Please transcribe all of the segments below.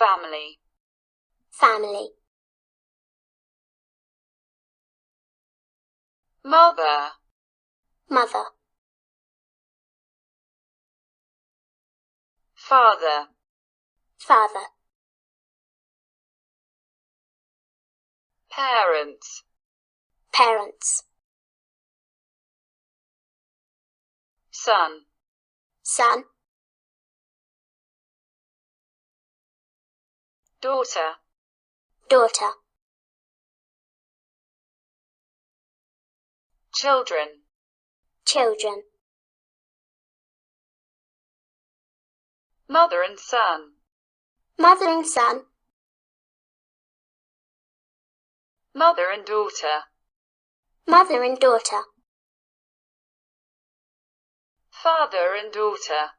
family, family, mother, mother, father, father, parents, parents, son, son, daughter, daughter, children, children, mother and son, mother and son, mother and daughter, mother and daughter, father and daughter,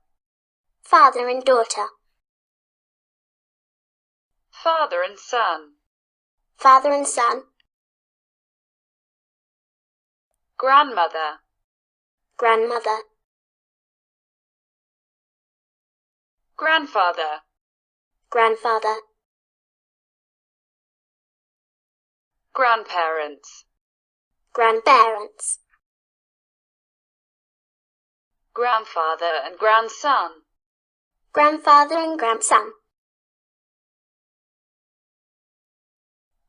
father and daughter, father and son, father and son, grandmother, grandmother, grandfather, grandfather, grandparents, grandparents, grandfather and grandson, grandfather and grandson,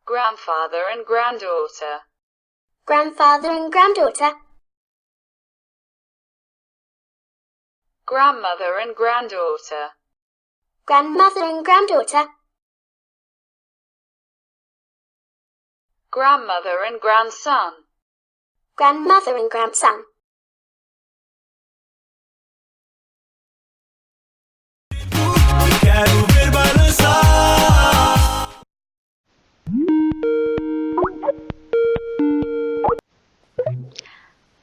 grandfather and granddaughter, grandfather and granddaughter, grandmother and granddaughter, grandmother and granddaughter, grandmother and grandson, grandmother and grandson.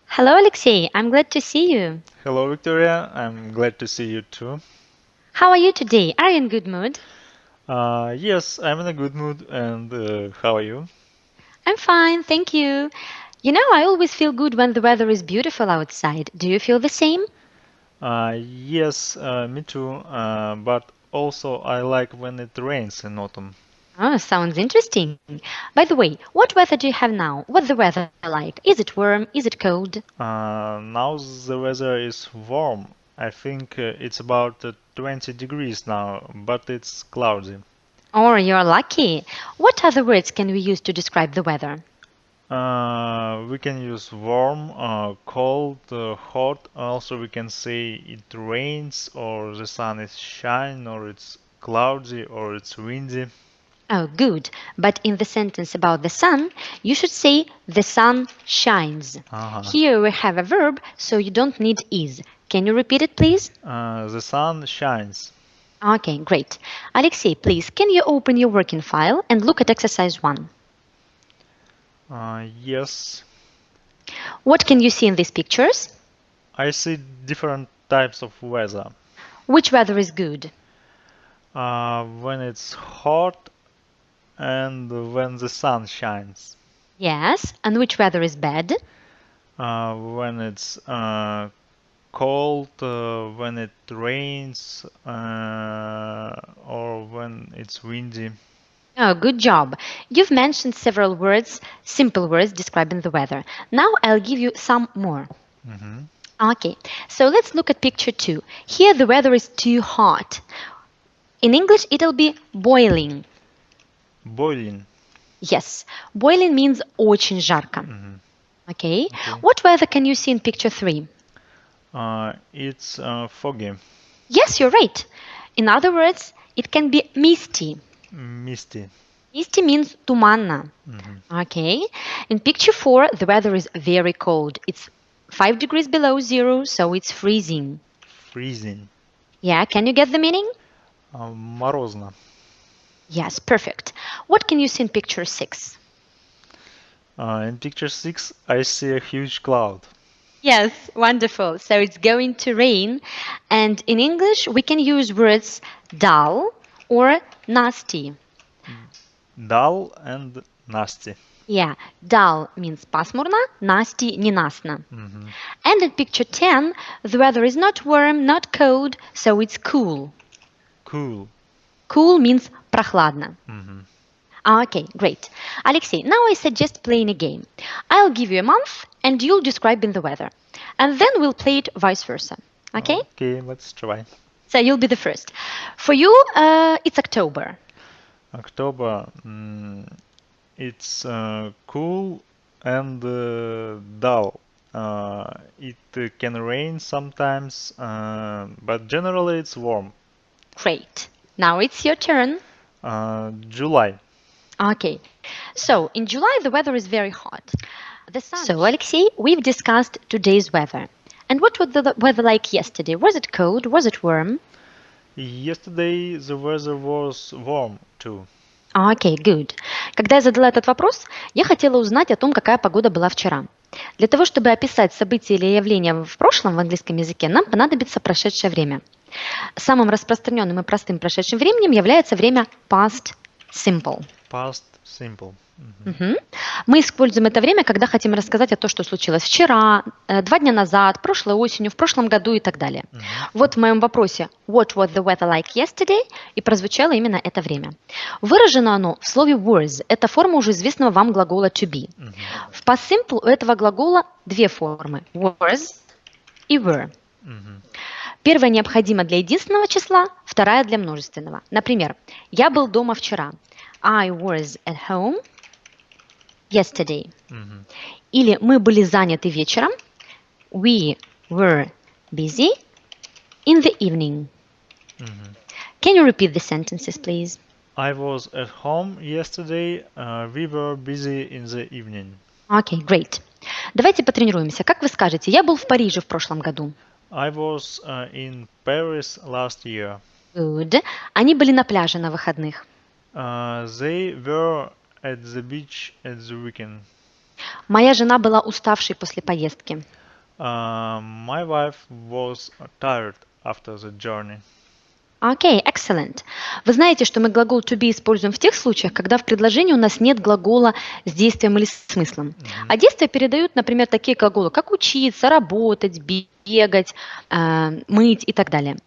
Hello, Alexei. I'm glad to see you. Hello, Victoria. I'm glad to see you too. How are you today? Are you in good mood? Yes, I'm in a good mood. And how are you? I'm fine, thank you. You know, I always feel good when the weather is beautiful outside. Do you feel the same? Yes, me too. But also I like when it rains in autumn. Oh, sounds interesting. By the way, what weather do you have now? What's the weather like? Is it warm? Is it cold? Now the weather is warm. I think it's about 20 degrees now, but it's cloudy. Oh, you're lucky. What other words can we use to describe the weather? We can use warm, cold, hot. Also, we can say it rains, or the sun is shining, or it's cloudy, or it's windy. Oh, good. But in the sentence about the sun, you should say the sun shines. Here we have a verb, so you don't need is. Can you repeat it, please? The sun shines. Okay, great. Alexei, please, can you open your working file and look at exercise 1? Yes. What can you see in these pictures? I see different types of weather. Which weather is good? When it's hot and when the sun shines. Yes, and which weather is bad? When it's cold, when it rains, or when it's windy. Oh, good job. You've mentioned several words, simple words describing the weather. Now I'll give you some more. Okay, so let's look at picture 2. Here the weather is too hot. In English it'll be boiling. Boiling. Yes, boiling means очень жарко. Okay. What weather can you see in picture 3? It's foggy. Yes, you're right. In other words, it can be misty. Misty. Misty means туманно. Okay. In picture 4, the weather is very cold. It's 5 degrees below zero, so it's freezing. Freezing. Yeah, can you get the meaning? Морозно. Yes, perfect. What can you see in picture 6? In picture 6, I see a huge cloud. Yes, wonderful. So it's going to rain. And in English, we can use words dull or nasty. Dull and nasty. Yeah, dull means пасмурно, nasty ненастно. And in picture 10, the weather is not warm, not cold, so it's cool. Cool. Cool means прохладно. Okay, great. Alexey, now I suggest playing a game. I'll give you a month and you'll describe in the weather. And then we'll play it vice versa. Okay? Okay, let's try. So you'll be the first. For you, it's October. October, it's cool and dull. It can rain sometimes, but generally it's warm. Great. Now it's your turn. July. Okay. So in July, the weather is very hot. So, Alexey, we've discussed today's weather. And what was the weather like yesterday? Was it cold? Was it warm? Yesterday the weather was warm too. Окей, good. Когда я задала этот вопрос, я хотела узнать о том, какая погода была вчера. Для того, чтобы описать события или явления в прошлом в английском языке, нам понадобится прошедшее время. Самым распространенным и простым прошедшим временем является время past simple. Past simple. Мы используем это время, когда хотим рассказать о том, что случилось вчера, 2 дня назад, прошлой осенью, в прошлом году и так далее. Вот в моем вопросе What was the weather like yesterday? И прозвучало именно это время. Выражено оно в слове was. Это форма уже известного вам глагола to be. В past simple у этого глагола две формы was и were. Первая необходима для единственного числа, вторая для множественного. Например, я был дома вчера. I was at home yesterday. Или мы были заняты вечером. We were busy in the evening. Can you repeat the sentences, please? I was at home yesterday. We were busy in the evening. Okay, great. Давайте потренируемся. Как вы скажете, я был в Париже в прошлом году? I was in Paris last year. Good. Они были на пляже на выходных. They were at the beach at the weekend. Моя жена была уставшей после поездки. My wife was tired after the journey. Okay, excellent. Вы знаете, что мы глагол to be используем в тех случаях, когда в предложении у нас нет глагола с действием или смыслом. А действия передают, например, такие глаголы, как учиться, работать, бегать, мыть и так далее.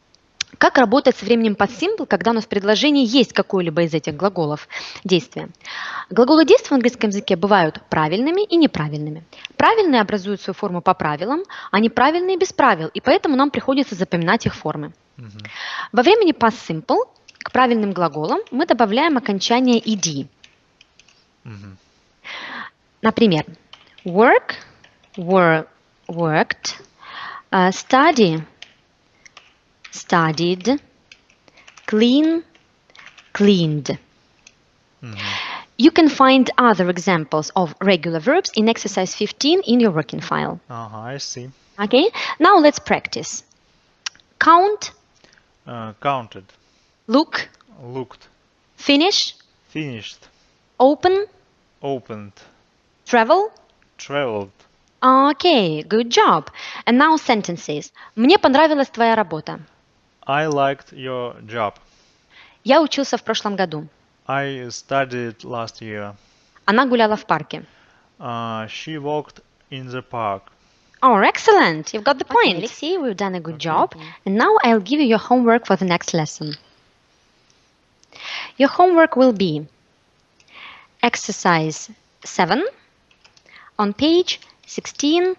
Как работать с временем past simple, когда у нас в предложении есть какое-либо из этих глаголов действия? Глаголы действия в английском языке бывают правильными и неправильными. Правильные образуют свою форму по правилам, а неправильные без правил, и поэтому нам приходится запоминать их формы. Во времени past simple к правильным глаголам мы добавляем окончание ed. Например, work, worked, study, studied, clean, cleaned. You can find other examples of regular verbs in exercise 15 in your working file. I see. Okay, now let's practice. Count, Counted. look, Looked. finish, Finished. open, Opened. travel. Traveled. Okay, good job. And now sentences. Мне понравилась твоя работа. I liked your job. Я учился в прошлом году. I studied last year. Она гуляла в парке. She walked in the park. Oh, excellent. You've got the point. Alexey, we've done a good job. And now I'll give you your homework for the next lesson. Your homework will be exercise 7 on page 16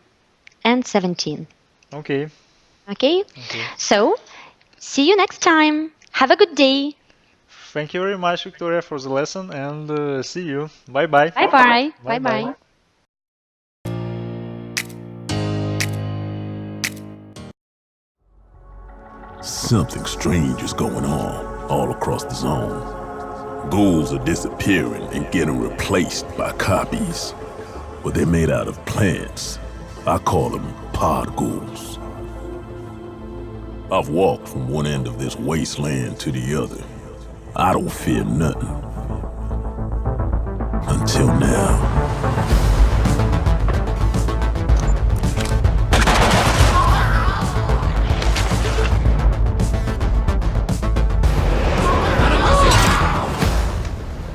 and 17. Okay. Okay? So, see you next time. Have a good day. Thank you very much, Victoria, for the lesson, and see you. Bye-bye. Bye-bye. Bye-bye. Bye-bye. Something strange is going on all across the zone. Ghouls are disappearing and getting replaced by copies. But they're made out of plants. I call them pod ghouls. I've walked from one end of this wasteland to the other. I don't fear nothing. Until now.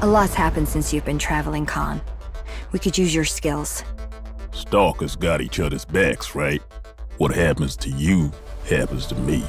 A lot's happened since you've been traveling, Khan. We could use your skills. Stalkers got each other's backs, right? What happens to you happens to me.